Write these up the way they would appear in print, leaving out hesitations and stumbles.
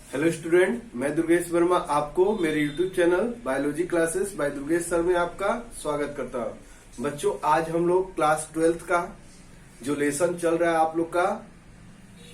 Hello student, मैं दुर्गेश वर्मा आपको मेरे YouTube channel biology classes bye Durgesh sir में आपका स्वागत करता हूं। बच्चों, आज हम लोग क्लास 12th का जो लेसन चल रहा है आप लोग का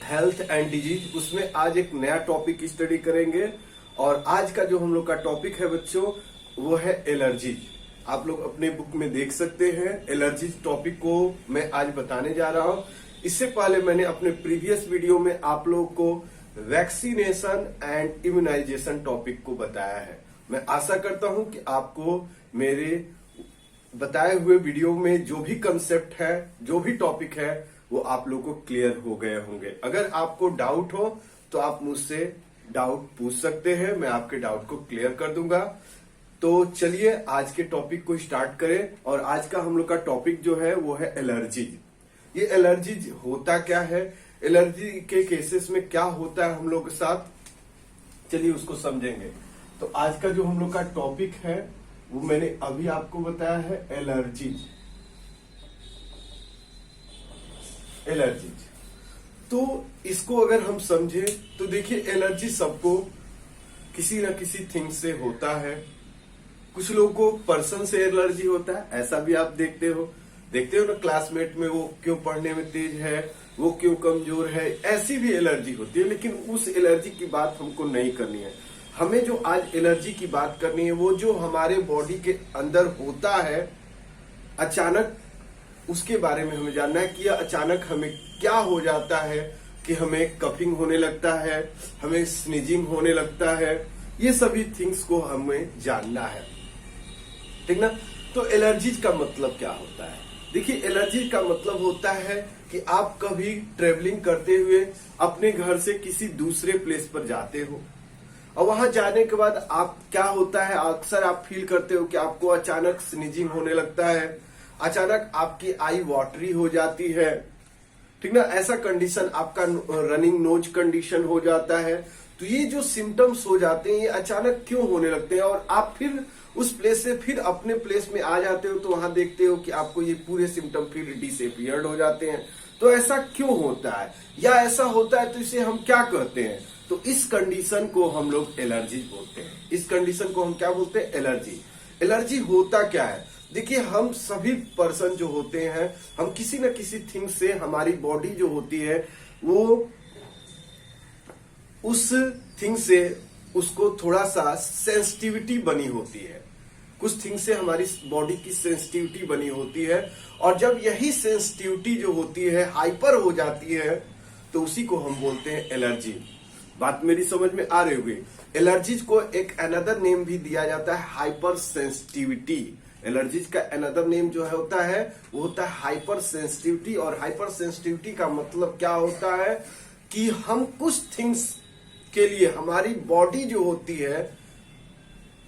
हेल्थ एंड डिजीज, उसमें आज एक नया टॉपिक स्टडी करेंगे। और आज का जो हम लोग का टॉपिक है बच्चों, वो है एलर्जीज। आप लोग अपने बुक में देख सकते हैं, एलर्जीज टॉपिक को मैं आज बताने जा रहा हूं। इससे पहले मैंने अपने प्रीवियस वीडियो में आप लोग को वैक्सीनेशन एंड इम्यूनाइजेशन टॉपिक को बताया है। मैं आशा करता हूं कि आपको मेरे बताए हुए वीडियो में जो भी कंसेप्ट है, जो भी टॉपिक है, वो आप लोग को क्लियर हो गए होंगे। अगर आपको डाउट हो तो आप मुझसे डाउट पूछ सकते हैं, मैं आपके डाउट को क्लियर कर दूंगा। तो चलिए आज के टॉपिक को स्टार्ट करें। और आज का हम लोग का टॉपिक जो है वो है एलर्जीज। ये एलर्जीज होता क्या है, एलर्जी के केसेस में क्या होता है हम लोग के साथ, चलिए उसको समझेंगे। तो आज का जो हम लोग का टॉपिक है वो मैंने अभी आपको बताया है, एलर्जीज। एलर्जीज तो इसको अगर हम समझे तो देखिए, एलर्जी सबको किसी न किसी थिंग से होता है। कुछ लोगों को पर्सन से एलर्जी होता है, ऐसा भी आप देखते हो ना क्लासमेट में, वो क्यों पढ़ने में तेज है, वो क्यों कमजोर है, ऐसी भी एलर्जी होती है। लेकिन उस एलर्जी की बात हमको नहीं करनी है। हमें जो आज एलर्जी की बात करनी है, वो जो हमारे बॉडी के अंदर होता है अचानक, उसके बारे में हमें जानना है कि अचानक हमें क्या हो जाता है कि हमें कफिंग होने लगता है, हमें स्नीजिंग होने लगता है। ये सभी थिंग्स को हमें जानना है, ठीक ना। तो एलर्जीज का मतलब क्या होता है? देखिए, एलर्जी का मतलब होता है कि आप कभी ट्रेवलिंग करते हुए अपने घर से किसी दूसरे प्लेस पर जाते हो, और वहां जाने के बाद आप क्या होता है, अक्सर आप फील करते हो कि आपको अचानक स्नीजिंग होने लगता है, अचानक आपकी आई वाटरी हो जाती है, ठीक ना। ऐसा कंडीशन, आपका रनिंग नोज कंडीशन हो जाता है। तो ये जो सिम्टम्स हो जाते हैं, ये अचानक क्यों होने लगते हैं, और आप फिर उस प्लेस से फिर अपने प्लेस में आ जाते हो, तो वहां देखते हो कि आपको ये पूरे सिम्टम फिर डिसअपीयर्ड हो जाते हैं। तो ऐसा क्यों होता है, या ऐसा होता है तो इसे हम क्या कहते हैं? तो इस कंडीशन को हम लोग एलर्जी बोलते हैं। इस कंडीशन को हम क्या बोलते हैं? एलर्जी। एलर्जी होता क्या है? देखिए, हम सभी पर्सन जो होते हैं, हम किसी न किसी थिंग से, हमारी बॉडी जो होती है वो उस थिंग से उसको थोड़ा सा सेंसिटिविटी बनी होती है। कुछ थिंग से हमारी बॉडी की सेंसिटिविटी बनी होती है, और जब यही सेंसिटिविटी जो होती है हाइपर हो जाती है, तो उसी को हम बोलते हैं एलर्जी। बात मेरी समझ में आ रही होगी। एलर्जीज को एक अनदर नेम भी दिया जाता है, हाइपर सेंसिटिविटी। एलर्जीज का अनदर नेम जो है होता है, वो होता है हाइपर सेंसिटिविटी। और हाइपर सेंसिटिविटी का मतलब क्या होता है कि हम कुछ थिंग्स के लिए, हमारी बॉडी जो होती है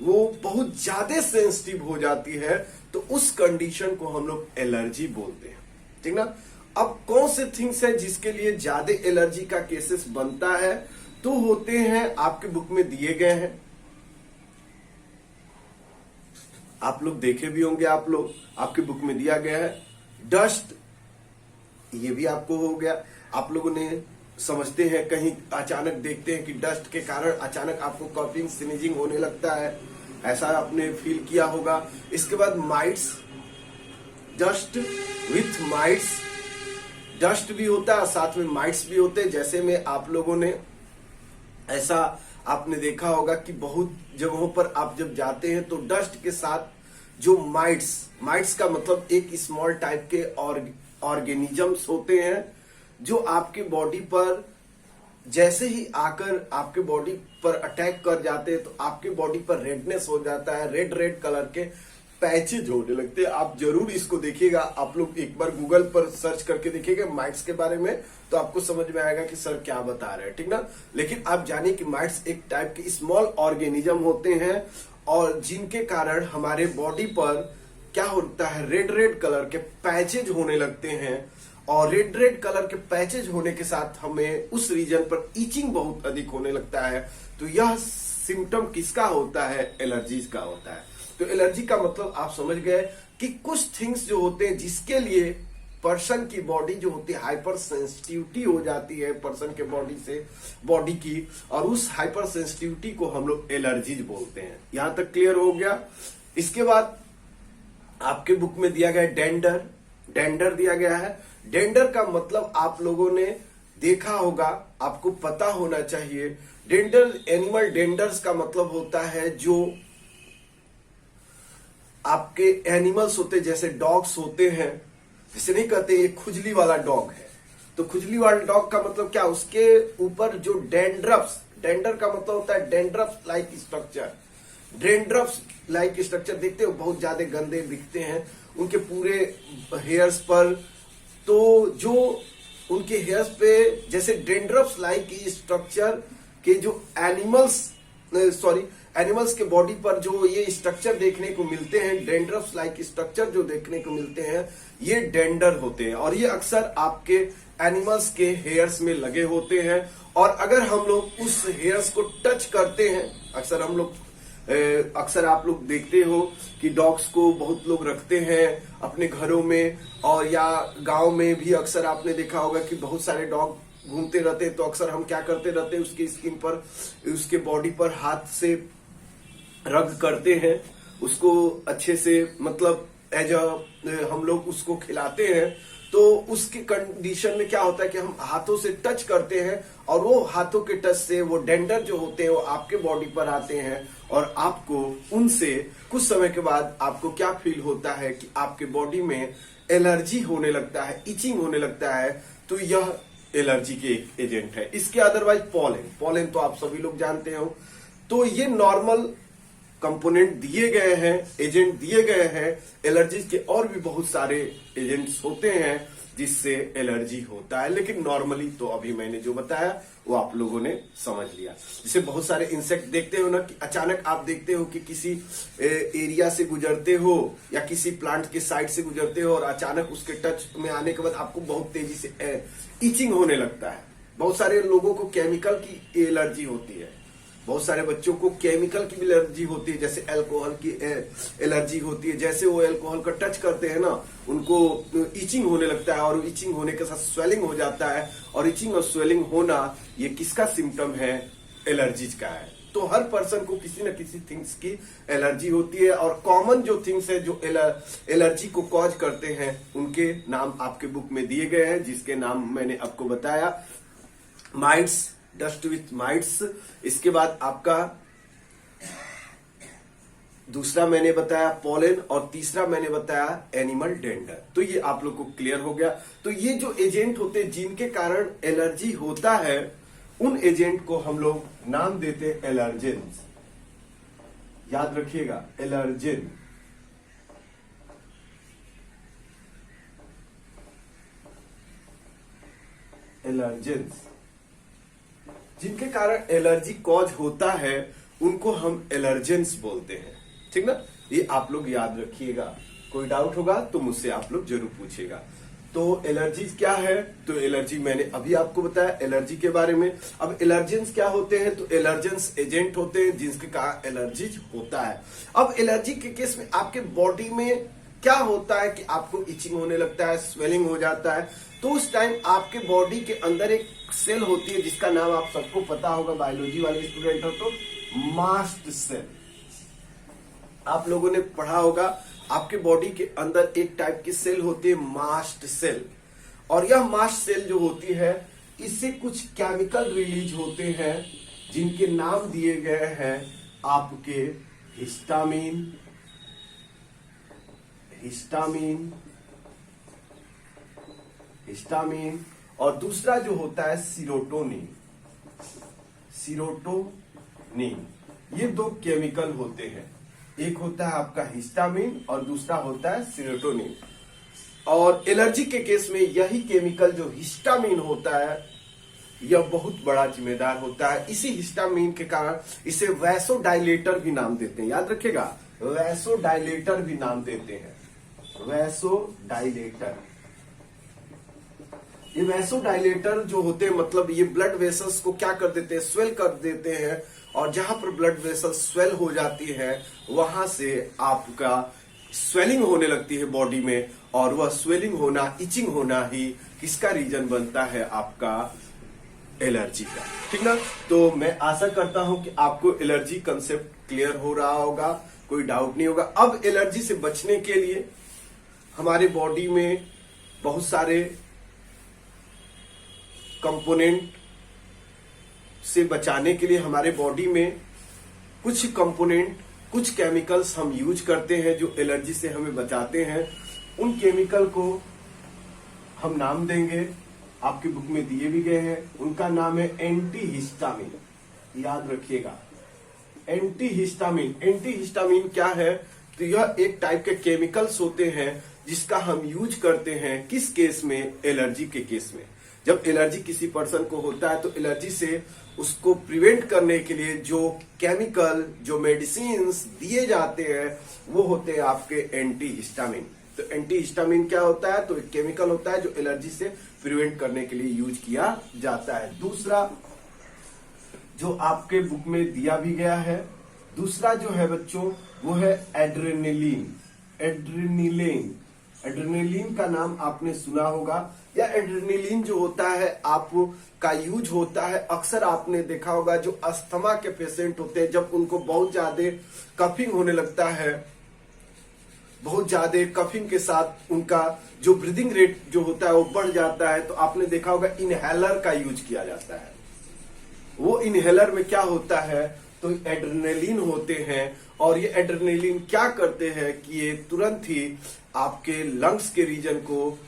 वो बहुत ज्यादा सेंसिटिव हो जाती है, तो उस कंडीशन को हम लोग एलर्जी बोलते हैं, ठीक ना। अब कौन से थिंग्स है जिसके लिए ज्यादा एलर्जी का केसेस बनता है? तो होते हैं, आपके बुक में दिए गए हैं, आप लोग देखे भी होंगे, आप लोग आपके बुक में दिया गया है डस्ट, ये भी आपको हो गया। आप लोगों ने समझते हैं, कहीं अचानक देखते हैं कि डस्ट के कारण अचानक आपको कफिंग स्नीजिंग होने लगता है, ऐसा आपने फील किया होगा। इसके बाद mites, dust with mites, dust भी होता है साथ में माइट्स भी होते हैं। जैसे में आप लोगों ने ऐसा आपने देखा होगा कि बहुत जगहों पर आप जब जाते हैं तो डस्ट के साथ जो माइट्स का मतलब एक स्मॉल टाइप के ऑर्गेनिजम्स होते हैं, जो आपके बॉडी पर जैसे ही आकर आपके बॉडी पर अटैक कर जाते हैं, तो आपके बॉडी पर रेडनेस हो जाता है, रेड कलर के पैचेज होने लगते हैं। आप जरूर इसको देखिएगा, आप लोग एक बार गूगल पर सर्च करके देखिएगा माइट्स के बारे में, तो आपको समझ में आएगा कि सर क्या बता रहे हैं, ठीक ना। लेकिन आप जानिए कि माइट्स एक टाइप के स्मॉल ऑर्गेनिज्म होते हैं, और जिनके कारण हमारे बॉडी पर क्या होता है, रेड कलर के पैचेज होने लगते हैं। और रेड कलर के पैचेज होने के साथ हमें उस रीजन पर ईचिंग बहुत अधिक होने लगता है। तो यह सिम्टम किसका होता है? एलर्जीज का होता है। तो एलर्जी का मतलब आप समझ गए कि कुछ थिंग्स जो होते हैं जिसके लिए पर्सन की बॉडी जो होती है हाइपर सेंसिटिविटी हो जाती है पर्सन के बॉडी की, और उस हाइपर सेंसिटिविटी को हम लोग एलर्जीज बोलते हैं। यहां तक क्लियर हो गया। इसके बाद आपके बुक में दिया गया डेंडर, डेंडर दिया गया है। डेंडर का मतलब आप लोगों ने देखा होगा, आपको पता होना चाहिए। डेंडर, एनिमल डेंडर्स का मतलब होता है जो आपके एनिमल्स होते, जैसे डॉग्स होते हैं, जैसे नहीं कहते ये खुजली वाला डॉग है, तो खुजली वाला डॉग का मतलब क्या, उसके ऊपर जो डेंड्रफ्स, डेंडर का मतलब होता है डेंड्रफ्स लाइक स्ट्रक्चर, डेंड्रफ्स लाइक स्ट्रक्चर देखते हो, बहुत ज्यादा गंदे दिखते हैं उनके पूरे हेयर्स पर। तो जो उनके हेयर्स पे जैसे डेंड्रफ्स लाइक स्ट्रक्चर के जो एनिमल्स के बॉडी पर जो ये स्ट्रक्चर देखने को मिलते हैं, डेंड्रफ्स लाइक स्ट्रक्चर जो देखने को मिलते हैं, ये डेंडर होते हैं, और ये अक्सर आपके एनिमल्स के हेयर्स में लगे होते हैं। और अगर हम लोग उस हेयर्स को टच करते हैं, अक्सर आप लोग देखते हो कि डॉग्स को बहुत लोग रखते हैं अपने घरों में, और या गांव में भी अक्सर आपने देखा होगा कि बहुत सारे डॉग घूमते रहते हैं। तो अक्सर हम क्या करते रहते हैं, उसकी स्किन पर, उसके बॉडी पर हाथ से रब करते हैं, उसको अच्छे से, मतलब एज हम लोग उसको खिलाते हैं। तो उसके कंडीशन में क्या होता है कि हम हाथों से टच करते हैं, और वो हाथों के टच से वो डेंडर जो होते हैं वो आपके बॉडी पर आते हैं, और आपको उनसे कुछ समय के बाद आपको क्या फील होता है कि आपके बॉडी में एलर्जी होने लगता है, इचिंग होने लगता है। तो यह एलर्जी के एक एजेंट है। इसके अदरवाइज पोलन तो आप सभी लोग जानते हो। तो ये नॉर्मल कंपोनेंट दिए गए हैं, एजेंट दिए गए हैं। एलर्जीज के और भी बहुत सारे एजेंट्स होते हैं जिससे एलर्जी होता है, लेकिन नॉर्मली तो अभी मैंने जो बताया वो आप लोगों ने समझ लिया। जैसे बहुत सारे इंसेक्ट देखते हो ना, कि अचानक आप देखते हो कि किसी एरिया से गुजरते हो या किसी प्लांट के साइड से गुजरते हो, और अचानक उसके टच में आने के बाद आपको बहुत तेजी से इचिंग होने लगता है। बहुत सारे लोगों को केमिकल की एलर्जी होती है, बहुत सारे बच्चों को केमिकल की भी एलर्जी होती है, जैसे अल्कोहल की एलर्जी होती है। जैसे वो अल्कोहल का टच करते हैं ना, उनको इचिंग होने लगता है, और इचिंग होने के साथ स्वेलिंग हो जाता है, और इचिंग और स्वेलिंग होना ये किसका सिम्टम है, एलर्जीज का है। तो हर पर्सन को किसी न किसी थिंग्स की एलर्जी होती है, और कॉमन जो थिंग्स है जो एलर्जी को कॉज करते हैं उनके नाम आपके बुक में दिए गए हैं, जिसके नाम मैंने आपको बताया, माइट्स, डस्ट विथ माइट्स। इसके बाद आपका दूसरा मैंने बताया पोलन, और तीसरा मैंने बताया एनिमल डेंडर। तो ये आप लोग को क्लियर हो गया। तो ये जो एजेंट होते हैं जिनके कारण एलर्जी होता है, उन एजेंट को हम लोग नाम देते हैं एलर्जेन। याद रखिएगा, एलर्जेन। एलर्जेंस जिनके कारण एलर्जी कॉज होता है उनको हम एलर्जेंस बोलते हैं, ठीक ना। ये आप लोग याद रखिएगा। कोई डाउट होगा तो मुझसे आप लोग जरूर पूछिएगा। तो एलर्जीज क्या है, तो एलर्जी मैंने अभी आपको बताया एलर्जी के बारे में। अब एलर्जेंस क्या होते हैं, तो एलर्जेंस एजेंट होते हैं जिनके कारण एलर्जीज होता है। अब एलर्जी के केस में आपके बॉडी में क्या होता है कि आपको इचिंग होने लगता है, स्वेलिंग हो जाता है। तो उस टाइम आपके बॉडी के अंदर एक सेल होती है जिसका नाम आप सबको पता होगा, बायोलॉजी वाले स्टूडेंट हो तो, मास्ट सेल। आप लोगों ने पढ़ा होगा, आपके बॉडी के अंदर एक टाइप की सेल होती है मास्ट सेल, और यह मास्ट सेल जो होती है इससे कुछ केमिकल रिलीज होते हैं जिनके नाम दिए गए हैं आपके हिस्टामिन, हिस्टामिन, और दूसरा जो होता है सीरोटोनिन। ये दो केमिकल होते हैं, एक होता है आपका हिस्टामिन और दूसरा होता है सीरोटोनिन। और एलर्जी के केस में यही केमिकल जो हिस्टामिन होता है यह बहुत बड़ा जिम्मेदार होता है। इसी हिस्टामिन के कारण इसे वैसोडाइलेटर भी नाम देते हैं, याद रखिएगा, वैसोडाइलेटर भी नाम देते हैं, वैसोडाइलेटर। ये वैसोडाइलेटर जो होते हैं, मतलब ये ब्लड वेसल्स को क्या कर देते हैं, स्वेल कर देते हैं, और जहां पर ब्लड वेसल स्वेल हो जाती है वहां से आपका स्वेलिंग होने लगती है बॉडी में, और वह स्वेलिंग होना, इचिंग होना ही किसका रीजन बनता है? आपका एलर्जी का। ठीक ना? तो मैं आशा करता हूं कि आपको एलर्जी कंसेप्ट क्लियर हो रहा होगा, कोई डाउट नहीं होगा। अब एलर्जी से बचने के लिए हमारे बॉडी में बहुत सारे कंपोनेंट से बचाने के लिए हमारे बॉडी में कुछ कंपोनेंट, कुछ केमिकल्स हम यूज करते हैं जो एलर्जी से हमें बचाते हैं। उन केमिकल को हम नाम देंगे, आपकी बुक में दिए भी गए हैं। उनका नाम है एंटीहिस्टामिन। याद रखिएगा, एंटीहिस्टामिन। एंटीहिस्टामिन क्या है? तो यह एक टाइप के केमिकल्स होते हैं जिसका हम यूज करते हैं किस केस में? एलर्जी के केस में। जब एलर्जी किसी पर्सन को होता है तो एलर्जी से उसको प्रिवेंट करने के लिए जो केमिकल, जो मेडिसिन्स दिए जाते हैं वो होते हैं आपके एंटीहिस्टामिन। तो एंटीहिस्टामिन क्या होता है? तो एक केमिकल होता है जो एलर्जी से प्रिवेंट करने के लिए यूज किया जाता है। दूसरा जो आपके बुक में दिया भी गया है, दूसरा जो है बच्चों वो है एड्रेनलिन। एड्रेनलिन, एड्रेनलिन का नाम आपने सुना होगा। या एड्रेनलिन जो होता है आपका यूज होता है, अक्सर आपने देखा होगा जो अस्थमा के पेशेंट होते हैं, जब उनको बहुत ज्यादा कफिंग होने लगता है, बहुत ज्यादा कफिंग के साथ उनका जो ब्रीदिंग रेट जो होता है वो बढ़ जाता है, तो आपने देखा होगा इनहेलर का यूज किया जाता है। वो इनहेलर में क्या होता है? तो एड्रेनलिन होते हैं, और ये एड्रेनलिन क्या करते हैं कि ये तुरंत ही आपके लंग्स के रीजन को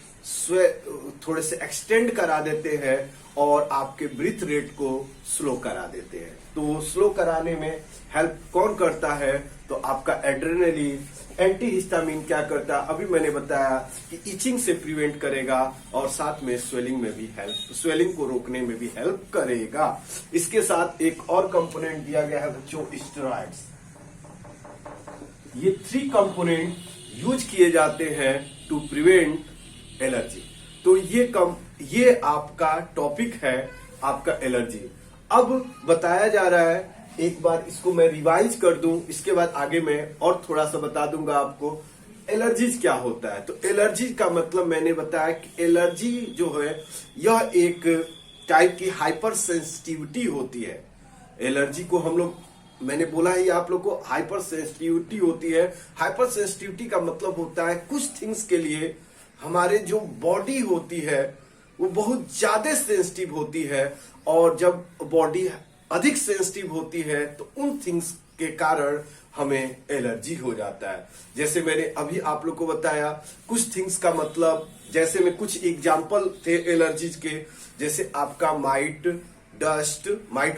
थोड़े से एक्सटेंड करा देते हैं और आपके ब्रीथ रेट को स्लो करा देते हैं। तो स्लो कराने में हेल्प कौन करता है? तो आपका एड्रेनलिन। एंटीहिस्टामिन क्या करता है? अभी मैंने बताया कि इचिंग से प्रिवेंट करेगा और साथ में स्वेलिंग में भी हेल्प, स्वेलिंग को रोकने में भी हेल्प करेगा। इसके साथ एक और कंपोनेंट दिया गया है बच्चों, स्टेरॉइड्स। ये 3 कंपोनेंट यूज किए जाते हैं टू प्रिवेंट एलर्जी। तो ये आपका टॉपिक है, आपका एलर्जी। अब बताया जा रहा है, एक बार इसको मैं रिवाइज कर दूं, इसके बाद आगे मैं और थोड़ा सा बता दूंगा आपको एलर्जीज क्या होता है। तो एलर्जी का मतलब मैंने बताया कि एलर्जी जो है यह एक टाइप की हाइपर सेंसिटिविटी होती है। एलर्जी को हम लोग, मैंने बोला ही आप लोग को, हाइपर सेंसिटिविटी होती है। हाइपर सेंसिटिविटी का मतलब होता है कुछ थिंग्स के लिए हमारे जो बॉडी होती है वो बहुत ज्यादा सेंसिटिव होती है, और जब बॉडी अधिक सेंसिटिव होती है तो उन थिंग्स के कारण हमें एलर्जी हो जाता है। जैसे मैंने अभी आप लोग को बताया कुछ थिंग्स का मतलब, जैसे में कुछ एग्जाम्पल थे एलर्जीज के, जैसे आपका माइट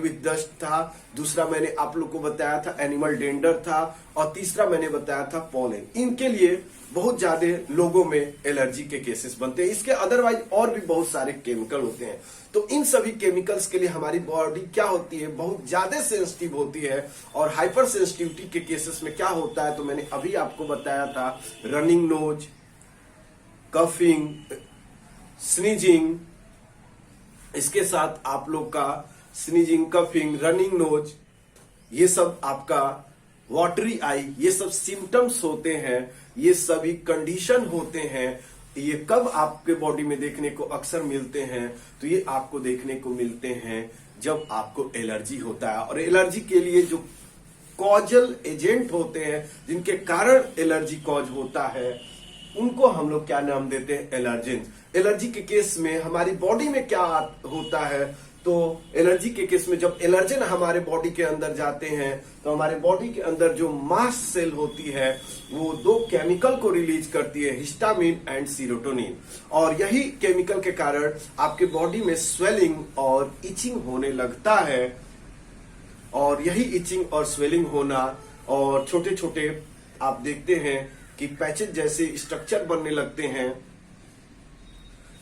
विथ डस्ट था, दूसरा मैंने आप लोग को बताया था एनिमल डेंडर था, और तीसरा मैंने बताया था पॉलन। इनके लिए बहुत ज्यादा लोगों में एलर्जी के केसेस बनते हैं। इसके अदरवाइज और भी बहुत सारे केमिकल होते हैं। तो इन सभी केमिकल्स के लिए हमारी बॉडी क्या होती है? बहुत ज्यादा सेंसिटिव होती है। और हाइपर सेंसिटिविटी के केसेस में क्या होता है? तो मैंने अभी आपको बताया था रनिंग नोज, कफिंग, स्नीजिंग, इसके साथ आप लोग का स्नीजिंग, कफिंग, रनिंग नोज, ये सब आपका वाटरी आई, ये सब सिम्टम्स होते हैं, ये सभी कंडीशन होते हैं। ये कब आपके बॉडी में देखने को अक्सर मिलते हैं? तो ये आपको देखने को मिलते हैं जब आपको एलर्जी होता है। और एलर्जी के लिए जो कॉजल एजेंट होते हैं, जिनके कारण एलर्जी कॉज होता है, उनको हम लोग क्या नाम देते हैं? एलर्जेन। एलर्जी के केस में हमारी बॉडी में क्या होता है? तो एलर्जी के केस में जब एलर्जेन हमारे बॉडी के अंदर जाते हैं तो हमारे बॉडी के अंदर जो मास्ट सेल होती है वो 2 केमिकल को रिलीज करती है, हिस्टामिन एंड सीरोटोनिन। और यही केमिकल के कारण आपके बॉडी में स्वेलिंग और इचिंग होने लगता है। और यही इचिंग और स्वेलिंग होना, और छोटे छोटे आप देखते हैं कि पैचेज जैसे स्ट्रक्चर बनने लगते हैं,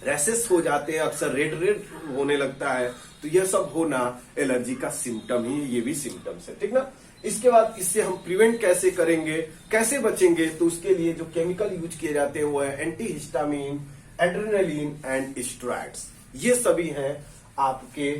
रैसेस हो जाते हैं, अक्सर रेड रेड होने लगता है। तो यह सब होना एलर्जी का सिम्टम ही, ये भी सिम्टम्स है। ठीक ना? इसके बाद इससे हम प्रिवेंट कैसे करेंगे, कैसे बचेंगे? तो उसके लिए जो केमिकल यूज किए जाते हैं वो है एंटीहिस्टामिन, एड्रेनलिन एंड स्टेरॉइड्स। ये सभी हैं आपके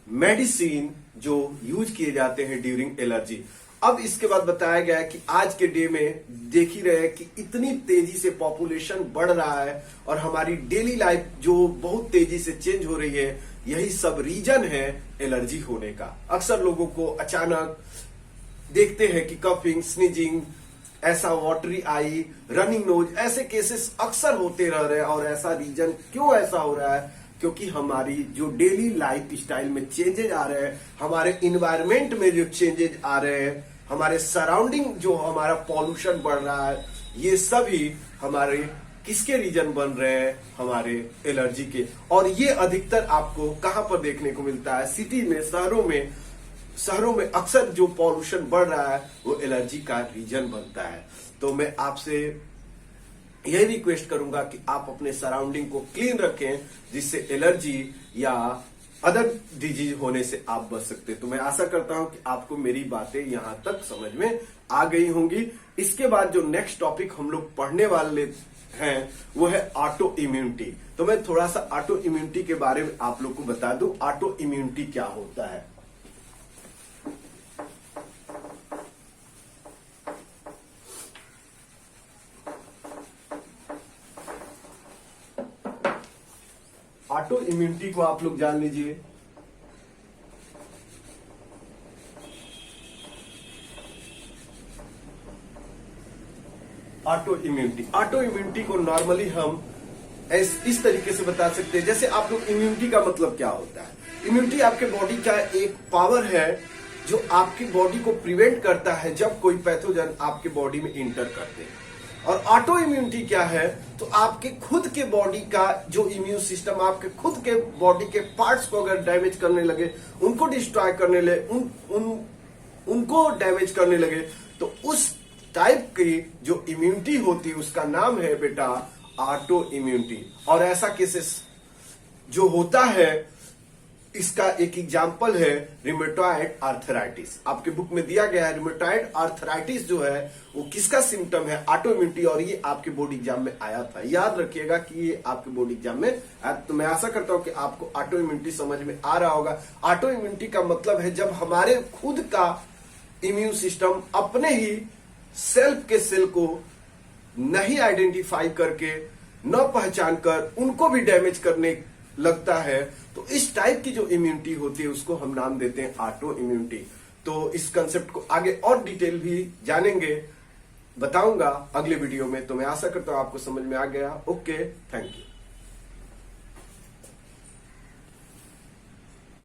मेडिसिन जो यूज किए जाते हैं ड्यूरिंग एलर्जी। अब इसके बाद बताया गया है कि आज के डे में देख ही रहे हैं कि इतनी तेजी से पॉपुलेशन बढ़ रहा है और हमारी डेली लाइफ जो बहुत तेजी से चेंज हो रही है, यही सब रीजन है एलर्जी होने का। अक्सर लोगों को अचानक देखते हैं कि कफिंग, स्नीजिंग, ऐसा वाटरी आई, रनिंग नोज, ऐसे केसेस अक्सर होते रह रहे हैं। और ऐसा रीजन क्यों ऐसा हो रहा है? क्योंकि हमारी जो डेली लाइफ स्टाइल में चेंजेज आ रहे हैं, हमारे इन्वायरमेंट में जो चेंजेज आ रहे हैं, हमारे सराउंडिंग जो हमारा पॉल्यूशन बढ़ रहा है, ये सभी हमारे किसके रीजन बन रहे हैं? हमारे एलर्जी के। और ये अधिकतर आपको कहां पर देखने को मिलता है? सिटी में, शहरों में अक्सर जो पॉल्यूशन बढ़ रहा है वो एलर्जी का रीजन बनता है। तो मैं आपसे यही रिक्वेस्ट करूंगा कि आप अपने सराउंडिंग को क्लीन रखें, जिससे एलर्जी या अदर डिजीज होने से आप बच सकते हैं। तो मैं आशा करता हूं कि आपको मेरी बातें यहां तक समझ में आ गई होंगी। इसके बाद जो नेक्स्ट टॉपिक हम लोग पढ़ने वाले हैं वो है ऑटो इम्यूनिटी। तो मैं थोड़ा सा ऑटो इम्यूनिटी के बारे में आप लोग को बता दूं, ऑटो इम्यूनिटी क्या होता है। ऑटो इम्यूनिटी को आप लोग जान लीजिए। ऑटो इम्यूनिटी को नॉर्मली हम इस तरीके से बता सकते हैं। जैसे आप लोग, इम्यूनिटी का मतलब क्या होता है? इम्यूनिटी आपके बॉडी का एक पावर है जो आपकी बॉडी को प्रिवेंट करता है जब कोई पैथोजन आपके बॉडी में इंटर करते हैं। और ऑटो इम्यूनिटी क्या है? तो आपके खुद के बॉडी का जो इम्यून सिस्टम आपके खुद के बॉडी के पार्ट्स को अगर डैमेज करने लगे, उनको डिस्ट्रॉय करने लगे, उनको डैमेज करने लगे, तो उस टाइप की जो इम्यूनिटी होती है उसका नाम है बेटा ऑटो इम्यूनिटी। और ऐसा केसेस जो होता है, इसका एक एग्जाम्पल है रिमेटॉइड आर्थराइटिस। आपके बुक में दिया गया है रिमेटॉइड आर्थराइटिस जो है वो किसका सिम्टम है? Auto immunity. और ये आपके बोर्ड एग्जाम में आया था, याद रखिएगा कि ये आपके बोर्ड एग्जाम में आया। तो मैं आशा करता हूं कि आपको ऑटो इम्यूनिटी समझ में आ रहा होगा। ऑटो इम्यूनिटी का मतलब है जब हमारे खुद का इम्यून सिस्टम अपने ही सेल्फ के सेल को नहीं आइडेंटिफाई करके, न पहचान कर उनको भी डैमेज करने लगता है, तो इस टाइप की जो इम्यूनिटी होती है उसको हम नाम देते हैं ऑटो इम्यूनिटी। तो इस कंसेप्ट को आगे और डिटेल भी जानेंगे, बताऊंगा अगले वीडियो में। तो मैं आशा करता हूं आपको समझ में आ गया। Okay, thank you.